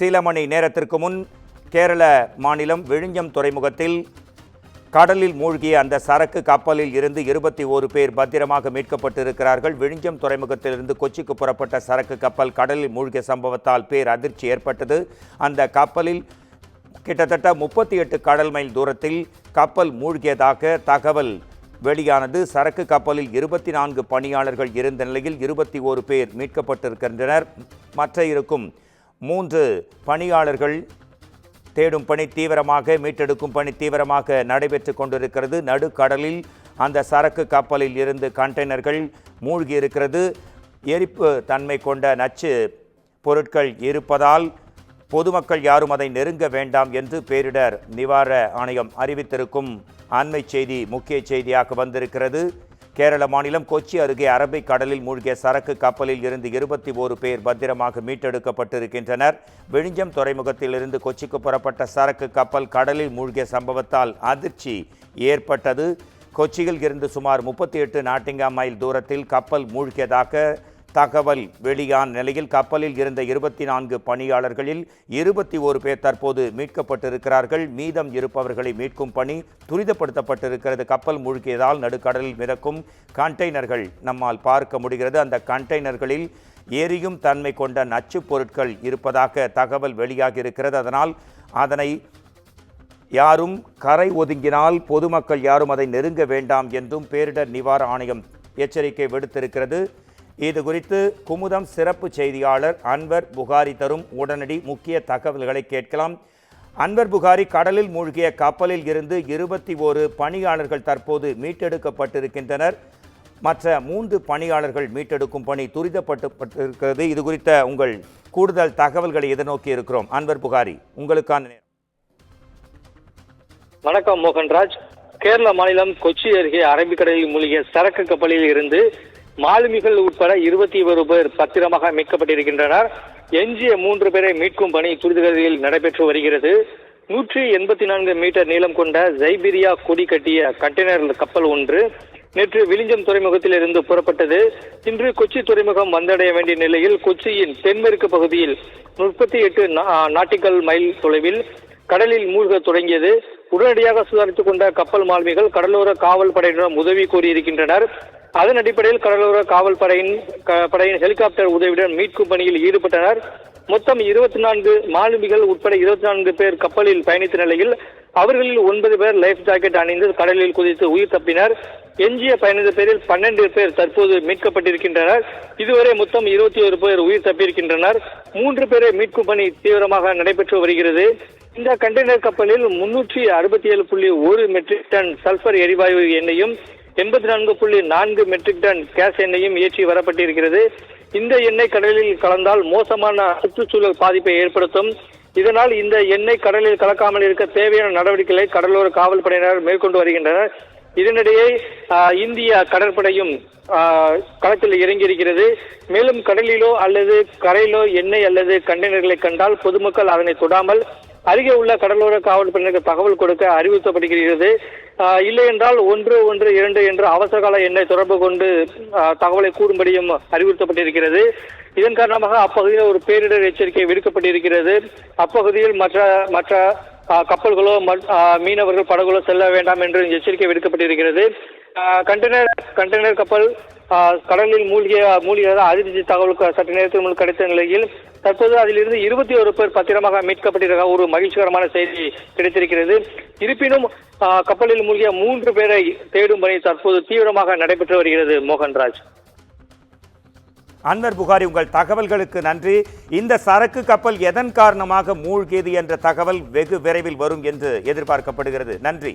சில மணி நேரத்திற்கு முன் கேரள மாநிலம் விழிஞம் துறைமுகத்தில் கடலில் மூழ்கிய அந்த சரக்கு கப்பலில் இருந்து 21 பேர் பத்திரமாக மீட்கப்பட்டிருக்கிறார்கள். விழிஞம் துறைமுகத்திலிருந்து கொச்சிக்கு புறப்பட்ட சரக்கு கப்பல் கடலில் மூழ்கிய சம்பவத்தால் பேரதிர்ச்சி ஏற்பட்டது. அந்த கப்பலில் கிட்டத்தட்ட 38 கடல் மைல் தூரத்தில் கப்பல் மூழ்கியதாக தகவல் வெளியானது. சரக்கு கப்பலில் 24 பணியாளர்கள் இருந்த நிலையில் 21 பேர் மீட்கப்பட்டிருக்கின்றனர். மற்ற இருக்கும் 3 பணியாளர்கள் தேடும் பணி தீவிரமாக மீட்டெடுக்கும் பணி தீவிரமாக நடைபெற்று கொண்டிருக்கிறது. நடுக்கடலில் அந்த சரக்கு கப்பலில் இருந்து கண்டெய்னர்கள் மூழ்கியிருக்கிறது. எரிப்பு தன்மை கொண்ட நச்சு பொருட்கள் இருப்பதால் பொதுமக்கள் யாரும் அதை நெருங்க வேண்டாம் என்று பேரிடர் நிவாரண ஆணையம் அறிவித்திருக்கும் அண்மை செய்தி முக்கிய செய்தியாக வந்திருக்கிறது. கேரள மாநிலம் கொச்சி அருகே அரபிக் கடலில் மூழ்கிய சரக்கு கப்பலில் இருந்து 21 பேர் பத்திரமாக மீட்டெடுக்கப்பட்டிருக்கின்றனர். விழிஞம் துறைமுகத்திலிருந்து கொச்சிக்கு புறப்பட்ட சரக்கு கப்பல் கடலில் மூழ்கிய சம்பவத்தால் அதிர்ச்சி ஏற்பட்டது. கொச்சியில் இருந்து சுமார் 38 நாட்டிங்காம் மைல் தூரத்தில் கப்பல் மூழ்கியதாக தகவல் வெளியான நிலையில் கப்பலில் இருந்த 24 பணியாளர்களில் 21 பேர் தற்போது மீட்கப்பட்டிருக்கிறார்கள். மீதம் இருப்பவர்களை மீட்கும் பணி துரிதப்படுத்தப்பட்டிருக்கிறது. கப்பல் மூழ்கியதால் நடுக்கடலில் மிதக்கும் கண்டெய்னர்கள் நம்மால் பார்க்க முடிகிறது. அந்த கண்டெய்னர்களில் எரியும் தன்மை கொண்ட நச்சு பொருட்கள் இருப்பதாக தகவல் வெளியாகி இருக்கிறது. அதனால் அதனை யாரும் கரை ஒதுங்கினால் பொதுமக்கள் யாரும் அதை நெருங்க வேண்டாம் என்றும் பேரிடர் நிவாரண ஆணையம் எச்சரிக்கை விடுத்திருக்கிறது. இது குறித்து குமுதம் சிறப்பு செய்தியாளர் அன்வர் புகாரி தரும் உடனடி முக்கிய தகவல்களை கேட்கலாம். அன்வர் புகாரி, கடலில் மூழ்கிய கப்பலில் இருந்து 21 பணியாளர்கள் தற்போது மீட்டெடுக்கப்பட்டிருக்கின்றனர். மற்ற 3 பணியாளர்கள் மீட்டெடுக்கும் பணி துரிதப்படுத்தப்பட்டிருக்கிறது. இது குறித்த உங்கள் கூடுதல் தகவல்களை எதிர்நோக்கி இருக்கிறோம். அன்வர் புகாரி, உங்களுக்கான நேரம். வணக்கம் மோகன்ராஜ். கேரள மாநிலம் கொச்சி அருகே அரபிக்கடலில் மூழ்கிய சரக்கு கப்பலில் இருந்து மாலுமிகள் உட்பட 21 பேர் பத்திரமாக மீட்கப்பட்டிருக்கின்றனர். எஞ்சிய 3 பேரை மீட்கும் பணி துரிதகதியில் நடைபெற்று வருகிறது. 184 மீட்டர் நீளம் கொண்ட சைபீரியா கொடி கட்டிய கண்டெய்னர் கப்பல் ஒன்று நேற்று விழிஞம் துறைமுகத்தில் இருந்து புறப்பட்டது. இன்று கொச்சி துறைமுகம் வந்தடைய வேண்டிய நிலையில் கொச்சியின் தென்மேற்கு பகுதியில் 38 நாட்டிக்கல் மைல் தொலைவில் கடலில் மூழ்க தொடங்கியது. உடனடியாக சுதாரித்துக் கொண்ட கப்பல் மாலுமிகள் கடலோர காவல் படையினரிடம் உதவி கோரியிருக்கின்றனர். அதன் அடிப்படையில் கடலோர காவல் படையின் ஹெலிகாப்டர் உதவியுடன் மீட்கும் பணியில் ஈடுபட்டனர். மொத்தம் 24 மாலுமிகள் உட்பட 24 பேர் கப்பலில் பயணித்த நிலையில் அவர்களில் 9 பேர் லைஃப் ஜாக்கெட் அணிந்து கடலில் குதித்து உயிர் தப்பினர். எஞ்சிய பயணித்த பேரில் 12 பேர் தற்போது மீட்கப்பட்டிருக்கின்றனர். இதுவரை மொத்தம் 21 பேர் உயிர் தப்பியிருக்கின்றனர். 3 பேரை மீட்கும் பணி தீவிரமாக நடைபெற்று வருகிறது. இந்த கண்டெய்னர் கப்பலில் 367.1 மெட்ரிக் டன் சல்பர் எரிவாயு எண்ணெயும் 84.4 மெட்ரிக் டன் கேஸ் எண்ணெயும் ஏற்றி வரப்பட்டிருக்கிறது. இந்த எண்ணெய் கடலில் கலந்தால் மோசமான சுற்றுச்சூழல் பாதிப்பை ஏற்படுத்தும். இதனால் இந்த எண்ணெய் கடலில் கலக்காமல் இருக்க தேவையான நடவடிக்கைகளை கடலோர காவல் படையினர் மேற்கொண்டு வருகின்றனர். இதனிடையே இந்திய கடற்படையும் களத்தில் இறங்கியிருக்கிறது. மேலும் கடலிலோ அல்லது கரையிலோ எண்ணெய் அல்லது கண்டெய்னர்களை கண்டால் பொதுமக்கள் அதனை தொடாமல் அருகே உள்ள கடலோர காவல் படையினருக்கு தகவல் கொடுக்க அறிவுறுத்தப்படுகிறது. இல்லை என்றால் 112 என்ற அவசரகால எண்ணை தொடர்பு கொண்டு தகவலை கூறும்படியும் அறிவுறுத்தப்பட்டிருக்கிறது. இதன் காரணமாக அப்பகுதியில் ஒரு பேரிடர் எச்சரிக்கை விடுக்கப்பட்டிருக்கிறது. அப்பகுதியில் மற்ற கப்பல்களோ மீனவர்கள் படகுகளோ செல்ல வேண்டாம் என்று எச்சரிக்கை விடுக்கப்பட்டிருக்கிறது. கண்டெய்னர் கப்பல் கடலில் மூழ்கியதாக அதிர்ச்சி தகவல் சற்று நேரத்தில் முன் கிடைத்த நிலையில் தற்போது அதிலிருந்து 21 பேர் பத்திரமாக மீட்கப்பட்டிருக்க ஒரு மகிழ்ச்சிகரமான செய்தி கிடைத்திருக்கிறது. இருப்பினும் கப்பலில் மூழ்கிய 3 பேரை தேடும் பணி தற்போது தீவிரமாக நடைபெற்று வருகிறது. மோகன்ராஜ். அன்வர் புகாரி, உங்கள் தகவல்களுக்கு நன்றி. இந்த சரக்கு கப்பல் எதன் காரணமாக மூழ்கியது என்ற தகவல் வெகு விரைவில் வரும் என்று எதிர்பார்க்கப்படுகிறது. நன்றி.